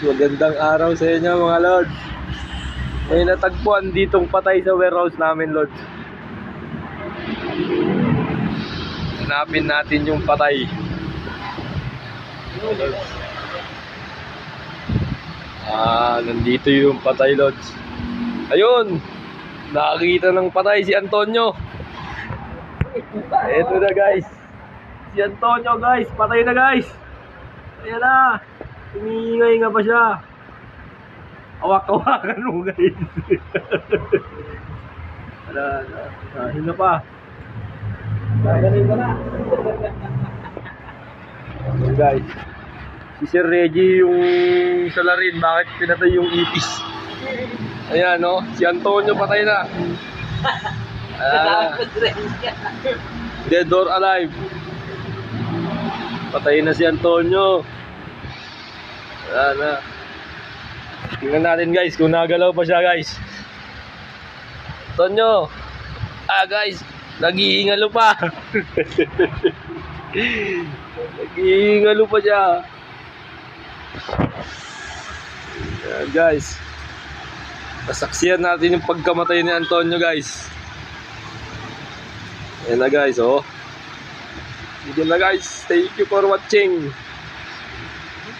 magandang araw sa inyo mga lords. May natagpuan ditong patay sa warehouse namin, lords. Hanapin natin yung patay. Nandito yung patay, lords. Ayun, nakakita ng patay si Antonio. Eto na guys, si Antonio guys, patay na guys. Ayan na, humihinga-hinga pa siya. Awak-awakan mo guys. Hinga pa. Gagaling ka na. Ayan guys, si Sir Reggie yung salarin, bakit pinatay yung ipis? Ayan no, si Antonio patay na. Dead or alive. Patay na si Antonio. Ayan na. Tingnan natin guys kung nagalaw pa siya guys. Antonio. Guys, naghihingalo pa. Naghihingalo pa siya. Ayan guys, nasaksihan natin yung pagkamatay ni Antonio guys. Ayan na guys, oh. Sige na guys, thank you for watching.